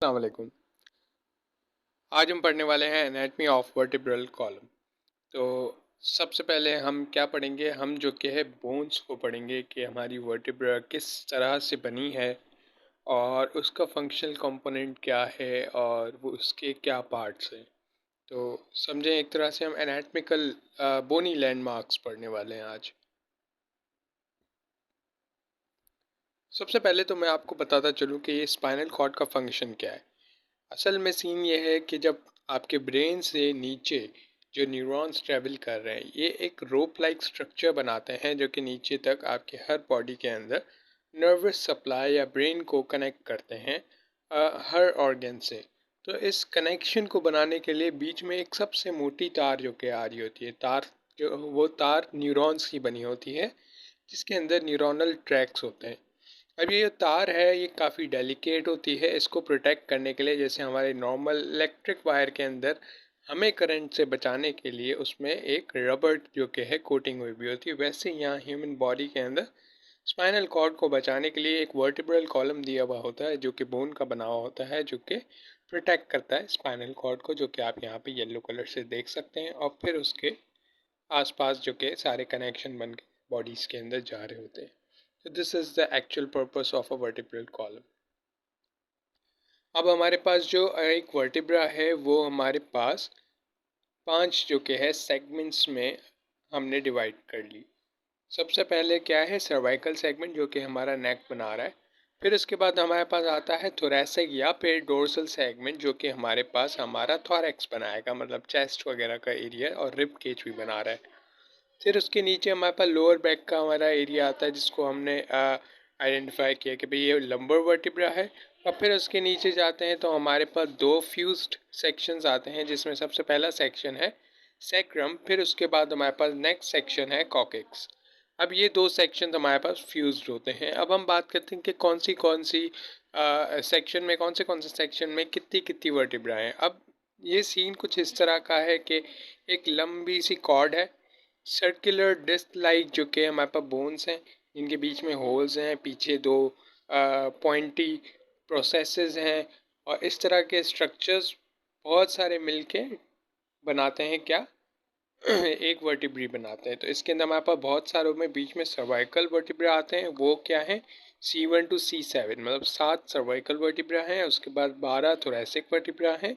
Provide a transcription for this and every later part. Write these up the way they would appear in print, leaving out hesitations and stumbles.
अस्सलाम वालेकुम। आज हम पढ़ने वाले हैं एनाटमी ऑफ वर्टिब्रल कॉलम। तो सबसे पहले हम क्या पढ़ेंगे, हम जो कि है बोन्स को पढ़ेंगे कि हमारी वर्टिब्रा किस तरह से बनी है और उसका फंक्शनल कंपोनेंट क्या है और वो उसके क्या पार्ट्स हैं। तो समझें, एक तरह से हम एनाटमिकल बोनी लैंडमार्क्स पढ़ने वाले हैं आज। सबसे पहले तो मैं आपको बताता चलूँ कि ये स्पाइनल कॉर्ड का फंक्शन क्या है। असल में सीन ये है कि जब आपके ब्रेन से नीचे जो न्यूरॉन्स ट्रैवल कर रहे हैं, ये एक रोप लाइक स्ट्रक्चर बनाते हैं जो कि नीचे तक आपके हर बॉडी के अंदर नर्वस सप्लाई या ब्रेन को कनेक्ट करते हैं हर ऑर्गन से। तो इस कनेक्शन को बनाने के लिए बीच में एक सबसे मोटी तार जो कि आ रही होती है, वो तार न्यूरॉन्स की बनी होती है जिसके अंदर न्यूरोनल ट्रैक्स होते हैं। अब ये जो तार है ये काफ़ी डेलिकेट होती है। इसको प्रोटेक्ट करने के लिए, जैसे हमारे नॉर्मल इलेक्ट्रिक वायर के अंदर हमें करंट से बचाने के लिए उसमें एक रबर जो कि है कोटिंग हुई भी होती है, वैसे यहाँ ह्यूमन बॉडी के अंदर स्पाइनल कॉर्ड को बचाने के लिए एक वर्टिब्रल कॉलम दिया हुआ होता है जो कि बोन का बना हुआ होता है, जो कि प्रोटेक्ट करता है स्पाइनल कॉर्ड को, जो कि आप यहाँ पे येलो कलर से देख सकते हैं। और फिर उसके आसपास जो कि सारे कनेक्शन बन के बॉडीज़ के अंदर जा रहे होते हैं। So this is the actual purpose of a vertebral column. अब हमारे पास जो एक वर्टिब्रा है वो हमारे पास 5 जो कि है सेगमेंट्स में हमने डिवाइड कर ली। सबसे पहले क्या है, सर्वाइकल सेगमेंट जो कि हमारा नेक बना रहा है। फिर उसके बाद हमारे पास आता है थोरैसिक या फिर डोर्सल सेगमेंट जो कि हमारे पास हमारा थोरैक्स बनाएगा, मतलब चेस्ट वगैरह का एरिया, और रिब केज भी बना रहा है। फिर उसके नीचे हमारे पास लोअर बैक का हमारा एरिया आता है जिसको हमने आइडेंटिफाई किया कि भाई ये लंबर वर्टिब्रा है। और फिर उसके नीचे जाते हैं तो हमारे पास दो फ्यूज्ड सेक्शंस आते हैं, जिसमें सबसे पहला सेक्शन है सैक्रम, फिर उसके बाद हमारे पास नेक्स्ट सेक्शन है कॉकेक्स। अब ये दो सेक्शन हमारे पास फ्यूज्ड होते हैं। अब हम बात करते हैं कि कौन सी सेक्शन में, कौन से सेक्शन में कितनी कितनी वर्टिब्रा हैं। अब ये सीन कुछ इस तरह का है कि एक लंबी सी कॉर्ड है, सर्कुलर डिस्क लाइक, जो कि हमारे पास बोन्स हैं, इनके बीच में होल्स हैं, पीछे दो पॉइंटी प्रोसेसेस हैं, और इस तरह के स्ट्रक्चर्स बहुत सारे मिलके बनाते हैं क्या एक वर्टिब्री बनाते हैं। तो इसके अंदर हमारे पास बहुत सारों में बीच में सर्वाइकल वर्टिब्रा आते हैं। वो क्या है, C1 to C7, मतलब 7 सर्वाइकल वर्टिब्रा हैं, उसके बाद 12 थोरैसिक वर्टिब्रा हैं,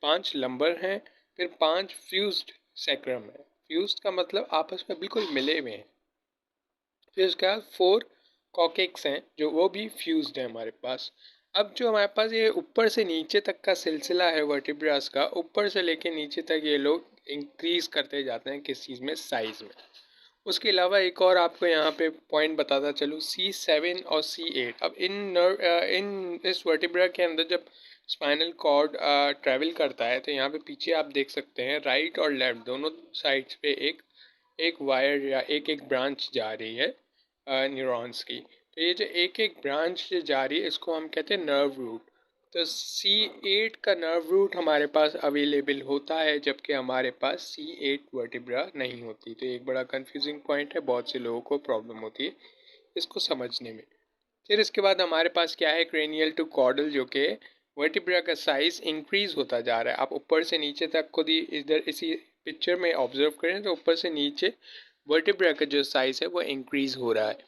5 लंबर हैं, फिर 5 फ्यूज्ड सैक्रम है। फ्यूज्ड का मतलब आपस में बिल्कुल मिले हुए हैं। फिर उसके बाद 4 कॉकेक्स हैं जो वो भी फ्यूज्ड है हमारे पास। अब जो हमारे पास ये ऊपर से नीचे तक का सिलसिला है वर्टिब्रास का, ऊपर से लेके नीचे तक ये लोग इंक्रीज करते जाते हैं किस चीज़ में, साइज़ में। उसके अलावा एक और आपको यहाँ पे पॉइंट बताता चलूँ, C7 और C8। अब इन इस वर्टिब्रा के अंदर जब स्पाइनल कॉर्ड ट्रैवल करता है तो यहाँ पे पीछे आप देख सकते हैं राइट और लेफ्ट दोनों साइड्स पे एक एक वायर या एक एक ब्रांच जा रही है न्यूरॉन्स की। तो ये जो एक एक ब्रांच जा रही है इसको हम कहते हैं नर्व रूट। तो C8 का नर्व रूट हमारे पास अवेलेबल होता है, जबकि हमारे पास C8 वर्टिब्रा नहीं होती। तो एक बड़ा कंफ्यूजिंग पॉइंट है, बहुत से लोगों को प्रॉब्लम होती है इसको समझने में। फिर इसके बाद हमारे पास क्या है, क्रेनियल टू कॉर्डल, जो कि वर्टिब्रा का साइज इंक्रीज होता जा रहा है। आप ऊपर से नीचे तक खुद ही इधर इसी पिक्चर में ऑब्जर्व करें तो ऊपर से नीचे वर्टिब्रा का जो साइज है वो इंक्रीज हो रहा है।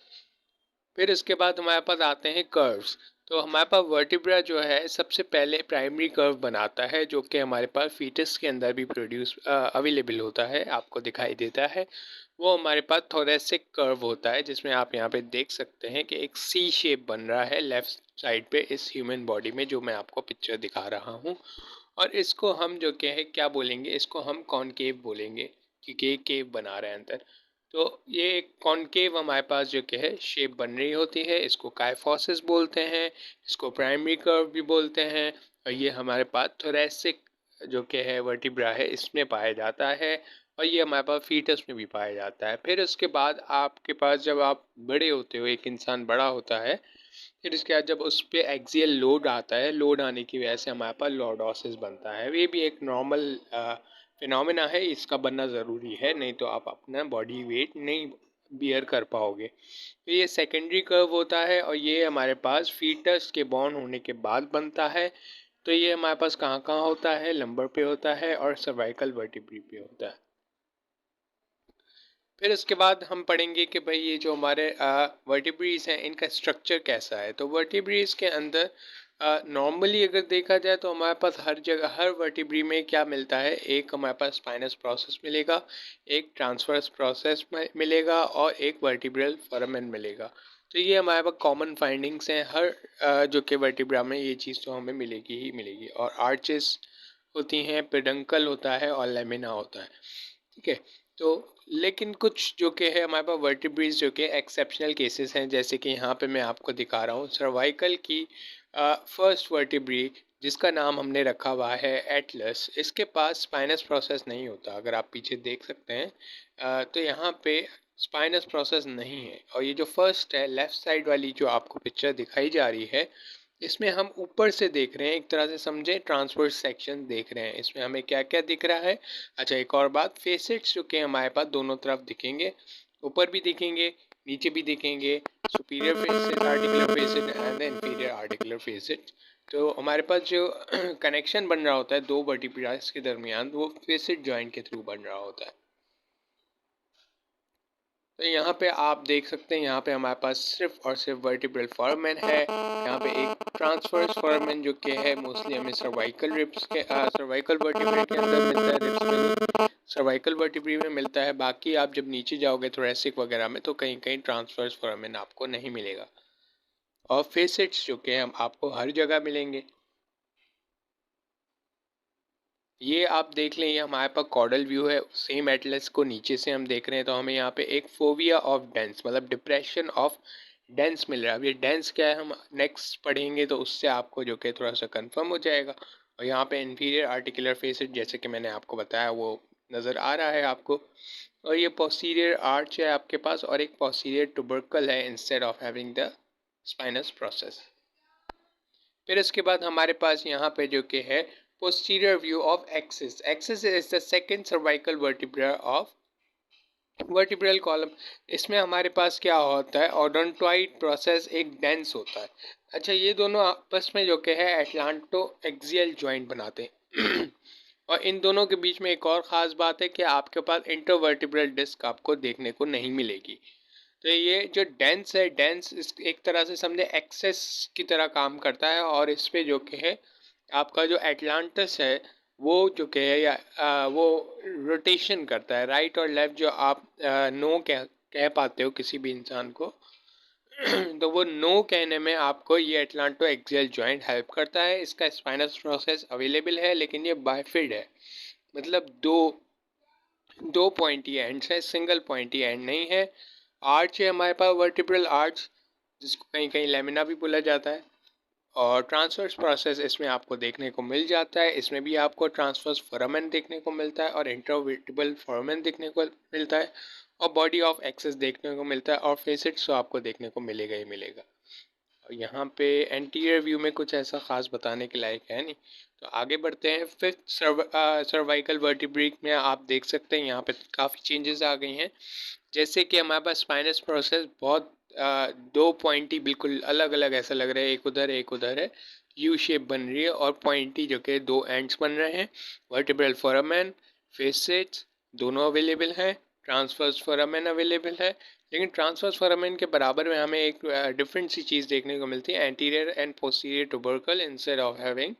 फिर इसके बाद हमारे पास आते हैं कर्व्स। तो हमारे पास वर्टिब्रा जो है सबसे पहले प्राइमरी कर्व बनाता है, जो कि हमारे पास फीटस के अंदर भी अवेलेबल होता है, आपको दिखाई देता है। वो हमारे पास थोरैसिक कर्व होता है, जिसमें आप यहाँ पे देख सकते हैं कि एक सी शेप बन रहा है लेफ्ट साइड पे इस ह्यूमन बॉडी में, जो मैं आपको पिक्चर दिखा रहा हूँ। और इसको हम जो क्या बोलेंगे, इसको हम कॉनकेव बोलेंगे, क्योंकि ये केव बना रहे हैं अंदर। तो ये एक कॉनकेव हमारे पास जो है शेप बन रही होती है, इसको काइफोसिस बोलते हैं, इसको प्राइमरी कर्व भी बोलते हैं। और ये हमारे पास थोरैसिक जो कि है वर्टिब्रा है इसमें पाया जाता है, और ये हमारे पास फीटस में भी पाया जाता है। फिर उसके बाद आपके पास जब आप बड़े होते हो, एक इंसान बड़ा होता है, फिर इसके बाद जब उस पर एक्सियल लोड आता है, लोड आने की वजह से हमारे पास लॉर्डोसिस बनता है। ये भी एक नॉर्मल फिनोमेना है, इसका बनना ज़रूरी है, नहीं तो आप अपना बॉडी वेट नहीं बियर कर पाओगे। तो ये सेकेंडरी कर्व होता है, और ये हमारे पास फीटस के बॉर्न होने के बाद बनता है। तो ये हमारे पास कहाँ कहाँ होता है, लंबर पे होता है और सर्वाइकल वर्टिब्री पे होता है। फिर इसके बाद हम पढ़ेंगे कि भाई ये जो हमारे वर्टिब्रीज हैं इनका स्ट्रक्चर कैसा है। तो वर्टिब्रीज के अंदर नॉर्मली अगर देखा जाए तो हमारे पास हर जगह हर वर्टिब्री में क्या मिलता है, एक हमारे पास स्पाइनस प्रोसेस मिलेगा, एक ट्रांसवर्स प्रोसेस मिलेगा और एक वर्टिब्रल फोरामेन मिलेगा। तो ये हमारे पास कॉमन फाइंडिंग्स हैं हर जो कि वर्टिब्रा में, ये चीज़ तो हमें मिलेगी ही मिलेगी। और आर्चेस होती हैं, पेडंकल होता है और लेमिना होता है। ठीक है। तो लेकिन कुछ जो कि है हमारे पास वर्टिब्रीज जो कि एक्सेप्शनल केसेस हैं, जैसे कि यहाँ पे मैं आपको दिखा रहा हूँ सर्वाइकल की फर्स्ट वर्टिब्री जिसका नाम हमने रखा हुआ है एटलस। इसके पास स्पाइनस प्रोसेस नहीं होता, अगर आप पीछे देख सकते हैं तो यहाँ पे स्पाइनस प्रोसेस नहीं है। और ये जो फर्स्ट है लेफ्ट साइड वाली जो आपको पिक्चर दिखाई जा रही है, इसमें हम ऊपर से देख रहे हैं, एक तरह से समझे ट्रांसवर्स सेक्शन देख रहे हैं। इसमें हमें क्या क्या दिख रहा है। अच्छा, एक और बात, फेसेट्स जो कि हमारे पास दोनों तरफ दिखेंगे, ऊपर भी दिखेंगे नीचे भी दिखेंगे, superior facet articular facet and inferior articular facet. तो हमारे पास जो कनेक्शन बन रहा होता है दो वर्टिब्रास के दरमियान, वो फेसेट जॉइंट के थ्रू बन रहा होता है। तो यहाँ पे आप देख सकते हैं, यहाँ पे हमारे पास सिर्फ और सिर्फ वर्टिब्रल फोरामेन है। यहाँ पे एक ट्रांसवर्स फोरामेन जो कि है मोस्टली हमें सर्वाइकल रिब्स के सर्वाइकल वर्टिब्रे के अंदर मिलता है, रिब्स में नहीं, सर्वाइकल वर्टिब्रे में मिलता है। बाकी आप जब नीचे जाओगे थोरेसिक वगैरह में तो कहीं कहीं ट्रांसवर्स फोरामेन आपको नहीं मिलेगा। और फेसेट्स जो कि हम आपको हर जगह मिलेंगे। ये आप देख लें, ये हमारे पास कॉर्डल व्यू है, सेम एटलस को नीचे से हम देख रहे हैं तो हमें यहाँ पे एक फोविया ऑफ डेंस मतलब डिप्रेशन ऑफ डेंस मिल रहा है। अब ये डेंस क्या है हम नेक्स्ट पढ़ेंगे तो उससे आपको जो कि थोड़ा सा कंफर्म हो जाएगा। और यहाँ पे इंफीरियर आर्टिकुलर फेसेट जैसे कि मैंने आपको बताया वो नज़र आ रहा है आपको। और ये पोस्टीरियर आर्च है आपके पास और एक पोस्टीरियर ट्यूबरकल है instead of having the spinous process. फिर इसके बाद हमारे पास यहाँ पे जो कि है posterior view of axis. Axis is the second cervical vertebra of vertebral column. इसमें हमारे पास क्या होता है, ओडोंटॉइड प्रोसेस एक डेंस होता है। अच्छा, ये दोनों आपस में जो कि है एटलांटो एक्सियल जॉइंट बनाते हैं और इन दोनों के बीच में एक और ख़ास बात है कि आपके पास इंटरवर्टिब्रल डिस्क आपको देखने को नहीं मिलेगी। तो ये जो डेंस है, डेंस इस एक तरह से समझे एक्सेस की तरह काम करता है और इस पे जो कि है आपका जो एटलांटस है वो जो कि है या वो रोटेशन करता है राइट और लेफ्ट। जो आप नो कह पाते हो किसी भी इंसान को तो वो नो कहने में आपको ये एटलांटो एक्सियल जॉइंट हेल्प करता है। इसका स्पाइनस प्रोसेस अवेलेबल है लेकिन ये बाइफिड है, मतलब दो दो पॉइंटी एंड्स है, सिंगल पॉइंटी एंड नहीं है। आर्च है हमारे पास वर्टिब्रल आर्च, जिसको कहीं कहीं लेमिना भी बोला जाता है। और ट्रांसवर्स प्रोसेस इसमें आपको देखने को मिल जाता है। इसमें भी आपको ट्रांसवर्स फोरामेन देखने को मिलता है और इंटरवर्टिब्रल फोरामेन देखने को मिलता है और बॉडी ऑफ एक्सेस देखने को मिलता है और फेसेट्स तो आपको देखने को मिलेगा ही मिलेगा। और यहाँ पे एंटीरियर व्यू में कुछ ऐसा ख़ास बताने के लायक है नहीं। तो आगे बढ़ते हैं। फिफ्थ सर्वाइकल वर्टिब्रे में आप देख सकते हैं यहाँ पे काफ़ी चेंजेस आ गई हैं। जैसे कि हमारे पास स्पाइनस प्रोसेस बहुत दो पॉइंटी बिल्कुल अलग अलग ऐसा लग रहा है, एक उधर है, यू शेप बन रही है और पॉइंटी जो कि दो एंड्स बन रहे हैं। वर्टिब्रल फोरामेन, फेसेट्स दोनों अवेलेबल हैं, ट्रांसवर्स फोरामेन अवेलेबल है। लेकिन ट्रांसवर्स फोरामेन के बराबर में हमें एक डिफरेंट सी चीज़ देखने को मिलती है, anterior and posterior tubercle instead of having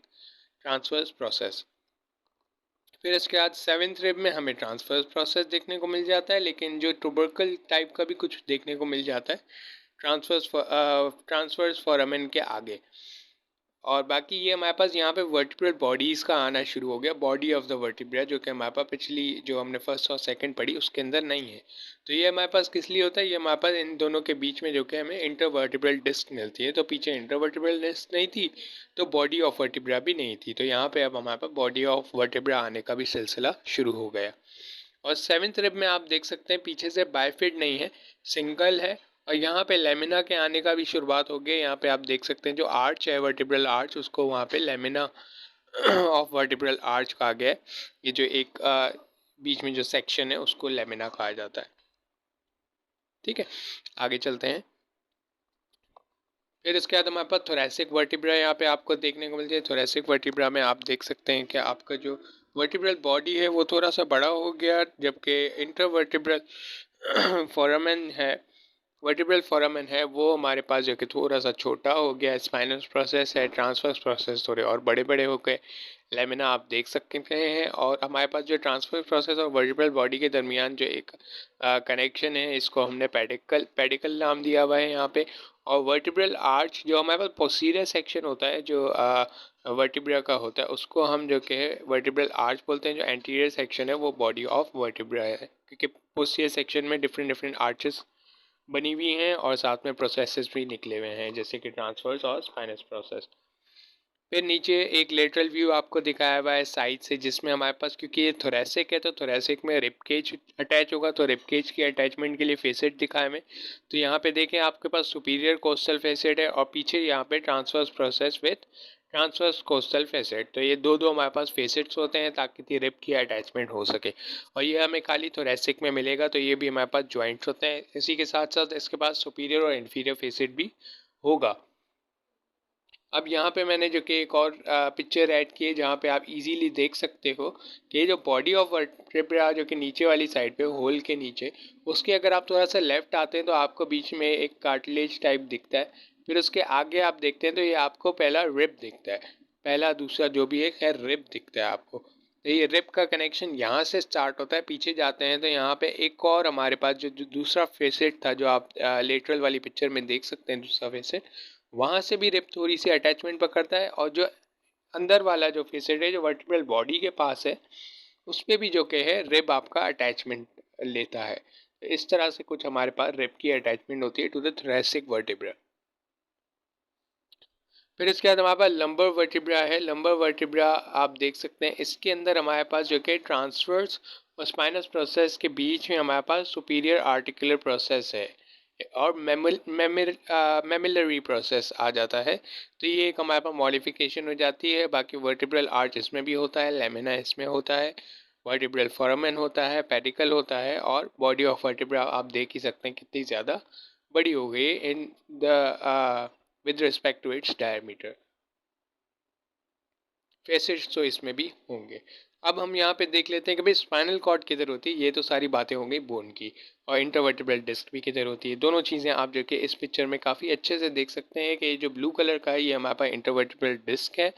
transverse process. फिर इसके बाद सेवेंथ रिब में हमें ट्रांसफर प्रोसेस देखने को मिल जाता है, लेकिन जो ट्यूबरकल टाइप का भी कुछ देखने को मिल जाता है ट्रांसफर्स फोरामेन के आगे। और बाकी ये हमारे पास यहाँ पे वर्टिब्रल बॉडीज़ का आना शुरू हो गया, बॉडी ऑफ द वर्टिब्रा, जो कि हमारे पास पिछली जो हमने फर्स्ट और सेकंड पढ़ी उसके अंदर नहीं है। तो ये हमारे पास किस लिए होता है, ये हमारे पास इन दोनों के बीच में जो कि हमें इंटरवर्टिब्रल डिस्क मिलती है। तो पीछे इंटरवर्टिब्रल डिस्क नहीं थी तो बॉडी ऑफ वर्टिब्रा भी नहीं थी। तो यहाँ पे अब हमारे पास बॉडी ऑफ वर्टिब्रा आने का भी सिलसिला शुरू हो गया। और सेवेंथ रिब में आप देख सकते हैं पीछे से बाइफिड नहीं है, सिंगल है। और यहाँ पे लेमिना के आने का भी शुरुआत हो गई। यहाँ पे आप देख सकते हैं जो आर्च है वर्टिब्रल आर्च, उसको वहाँ पे लेमिना ऑफ वर्टिब्रल आर्च कहा गया है। ये जो एक बीच में जो सेक्शन है उसको लेमिना कहा जाता है। ठीक है, आगे चलते हैं। फिर इसके बाद हमारे पास थोरैसिक वर्टिब्रा यहाँ पे आपको देखने को मिलती है। थोरैसिक वर्टिब्रा में आप देख सकते हैं कि आपका जो वर्टिब्रल बॉडी है वो थोड़ा सा बड़ा हो गया, जबकि इंटरवर्टिब्रल फोरामेन है वर्टिब्रल फोरामेन है वो हमारे पास जो कि थोड़ा सा छोटा हो गया। स्पाइनल प्रोसेस है, ट्रांसवर्स प्रोसेस थोड़े और बड़े बड़े हो गए। लेमिना आप देख सकते हैं। और हमारे पास जो ट्रांसफर प्रोसेस और वर्टिब्रल बॉडी के दरमियान जो एक कनेक्शन है, इसको हमने पेडिकल नाम दिया हुआ है यहाँ पे। और वर्टिब्रल आर्च जो हमारे पास पोस्टीरियर सेक्शन होता है, जो वर्टिब्रा का होता है, उसको हम जो कि वर्टिब्रल आर्च बोलते हैं। जो एंटीरियर सेक्शन है वो बॉडी ऑफ वर्टिब्रा है, क्योंकि पोस्टीरियर सेक्शन में डिफरेंट डिफरेंट आर्चेस बनी हुई हैं और साथ में प्रोसेसेस भी निकले हुए हैं, जैसे कि ट्रांसफर्स और स्पाइनस प्रोसेस। फिर नीचे एक लेटरल व्यू आपको दिखाया हुआ है साइड से, जिसमें हमारे पास, क्योंकि ये थोरैसिक है तो थोरैसिक में रिब केज अटैच होगा, तो रिब केज की अटैचमेंट के लिए फेसेट दिखाए में। तो यहाँ पे देखें आपके पास सुपीरियर कोस्टल फेसेट है और पीछे यहाँ पे transverse process with transverse coastal facet. तो ये दो दो हमारे पास फेसेट्स होते हैं ताकि रिब की अटैचमेंट हो सके। और ये हमें खाली थोरैसिक में मिलेगा, तो ये भी हमारे पास जॉइंट्स होते हैं। इसी के साथ साथ इसके पास सुपीरियर और इन्फीरियर फेसेट भी होगा। अब यहाँ पे मैंने जो कि एक और पिक्चर ऐड की है, जहाँ पे आप इजीली देख सकते हो कि ये जो बॉडी ऑफ वर्टेब्रा जो कि नीचे वाली साइड पे होल के नीचे, उसके अगर आप थोड़ा सा लेफ्ट आते हैं तो आपको बीच में एक कार्टिलेज टाइप दिखता है। फिर उसके आगे आप देखते हैं तो ये आपको पहला रिब दिखता है, पहला दूसरा जो भी एक है रिब दिखता है आपको। तो ये रिब का कनेक्शन यहाँ से स्टार्ट होता है। पीछे जाते हैं तो यहाँ पे एक और हमारे पास जो दूसरा फेसेट था, जो आप लेटरल वाली पिक्चर में देख सकते हैं, दूसरा फेसेट, वहाँ से भी रिब थोड़ी सी अटैचमेंट पकड़ता है। और जो अंदर वाला जो फेसेट है जो वर्टिब्रल बॉडी के पास है, उस पर भी जो कि है रिब आपका अटैचमेंट लेता है। तो इस तरह से कुछ हमारे पास रिब की अटैचमेंट होती है टू द थोरैसिक वर्टिब्रा। फिर इसके बाद हमारे पास लंबर वर्टिब्रा है। लंबर वर्टिब्रा आप देख सकते हैं, इसके अंदर हमारे पास जो कि ट्रांसवर्स और स्पाइनस प्रोसेस के बीच में हमारे पास सुपीरियर आर्टिकुलर प्रोसेस है और मेमिलरी प्रोसेस आ जाता है। तो ये एक हमारे पास मॉडिफिकेशन हो जाती है। बाकी वर्टिब्रल आर्च इसमें भी होता है, लेमिना इसमें होता है, वर्टिब्रल फोरामेन होता है, पेडिकल होता है, और बॉडी ऑफ वर्टिब्रा आप देख ही सकते हैं कितनी ज़्यादा बड़ी हो गई in the with respect to its diameter। Facets तो इसमें भी होंगे। अब हम यहाँ पे देख लेते हैं कि भाई स्पाइनल कॉर्ड किधर होती है। ये तो सारी बातें हो गई बोन की, और इंटरवर्टिब्रल डिस्क भी किधर होती है। दोनों चीज़ें आप जो कि इस पिक्चर में काफ़ी अच्छे से देख सकते हैं कि ये जो ब्लू कलर का है ये हमारे पास इंटरवर्टिब्रल डिस्क है,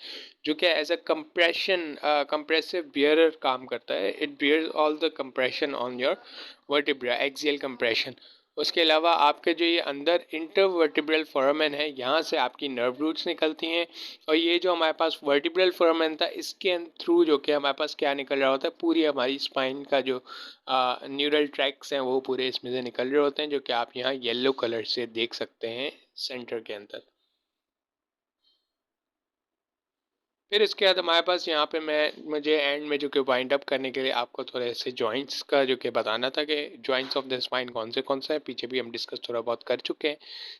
जो कि एज अ कंप्रेसिव बियरर काम करता है। It bears all the compression on your vertebra, axial compression. उसके अलावा आपके जो ये अंदर इंटरवर्टिब्रल फोरामेन है, यहाँ से आपकी नर्व रूट्स निकलती हैं। और ये जो हमारे पास वर्टिब्रल फोरामेन था, इसके थ्रू जो कि हमारे पास क्या निकल रहा होता है, पूरी हमारी स्पाइन का जो न्यूरल ट्रैक्स हैं वो पूरे इसमें से निकल रहे होते हैं, जो कि आप यहाँ येलो कलर से देख सकते हैं सेंटर के अंदर। फिर इसके बाद हमारे पास यहाँ पे मुझे एंड में जो कि वाइंड अप करने के लिए आपको थोड़े से जॉइंट्स का जो कि बताना था कि जॉइंट्स ऑफ द स्पाइन कौन से हैं। पीछे भी हम डिस्कस थोड़ा बहुत कर चुके हैं।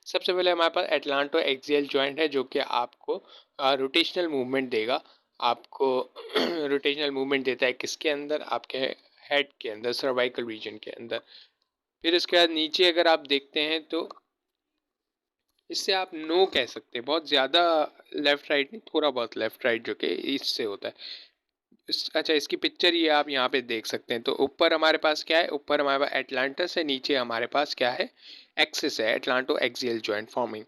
सबसे पहले हमारे पास एटलांटो एक्सियल जॉइंट है, जो कि आपको रोटेशनल मूवमेंट देगा। आपको रोटेशनल मूवमेंट देता है किसके अंदर, आपके हेड के अंदर, सर्वाइकल रीजन के अंदर। फिर इसके बाद नीचे अगर आप देखते हैं तो इससे आप नो कह सकते हैं, बहुत ज़्यादा लेफ़्ट राइट नहीं, थोड़ा बहुत लेफ़्ट राइट जो कि इससे होता है। अच्छा, इसकी पिक्चर ये आप यहाँ पे देख सकते हैं। तो ऊपर हमारे पास क्या है, ऊपर हमारे पास एटलांटस है, नीचे हमारे पास क्या है, एक्सिस है, एटलांटो एक्सियल जॉइंट फॉर्मिंग।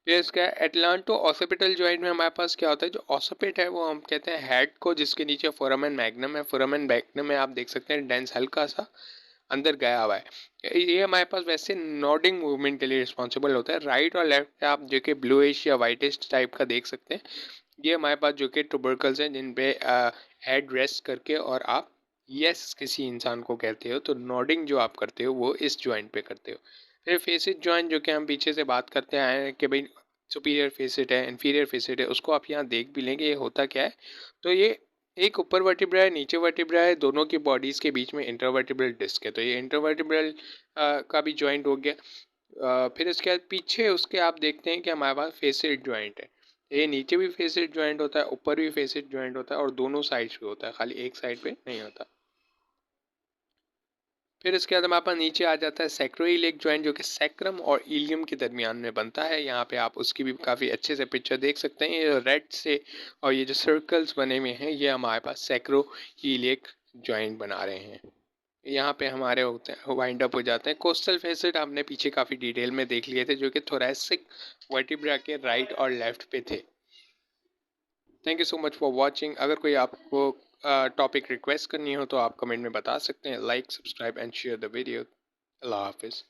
फिर इसका एटलांटो ऑसिपिटल जॉइंट में हमारे पास क्या होता है, जो ऑसिपिट है वो हम कहते हैं हेड को, जिसके नीचे फोरामेन मैग्नम है। फोरामेन मैग्नम में आप देख सकते हैं डेंस हल्का सा अंदर गया हुआ है। ये हमारे पास वैसे नॉडिंग मूवमेंट के लिए रिस्पॉन्सिबल होता है। राइट और लेफ्ट आप जो कि ब्लूइश या वाइटिश टाइप का देख सकते हैं। ये हमारे पास जो कि ट्यूबरकल्स हैं, जिन पे हेड रेस्ट करके और आप यस किसी इंसान को कहते हो, तो नॉडिंग जो आप करते हो वो इस जॉइंट पे करते हो। फिर फेसिट जॉइंट, जो कि हम पीछे से बात करते आए हैं कि भाई सुपीरियर फेसिट है, इन्फीरियर फेसिट है, उसको आप यहाँ देख भी लेंगे ये होता क्या है। तो ये एक ऊपर वर्टिब्रा है, नीचे वर्टिब्रा है, दोनों की बॉडीज़ के बीच में इंटरवर्टिब्रल डिस्क है। तो ये इंटरवर्टिब्रल का भी जॉइंट हो गया। फिर इसके बाद पीछे उसके आप देखते हैं कि हमारे पास फेसिट जॉइंट है। ये नीचे भी फेसिट जॉइंट होता है, ऊपर भी फेसिट जॉइंट होता है, और दोनों साइड्स पे होता है, खाली एक साइड पे नहीं होता। फिर इसके बाद हमारे पास नीचे आ जाता है सैक्रोइलियक जॉइंट, जो कि सैक्रम और इलियम के दरमियान में बनता है। यहाँ पे आप उसकी भी काफ़ी अच्छे से पिक्चर देख सकते हैं। ये रेड से और ये जो सर्कल्स बने हुए हैं ये हमारे पास सैक्रोइलियक जॉइंट बना रहे हैं। यहाँ पे हमारे होते हैं वाइंड अप हो जाते हैं। कोस्टल फेसिड हमने पीछे काफ़ी डिटेल में देख लिए थे, जो कि थोरैसिक वर्टिब्रा के राइट और लेफ्ट पे थे। Thank you so much for watching. अगर कोई आपको टॉपिक रिक्वेस्ट करनी हो तो आप कमेंट में बता सकते हैं। Like, subscribe and share the video. अल्लाह हाफिज़।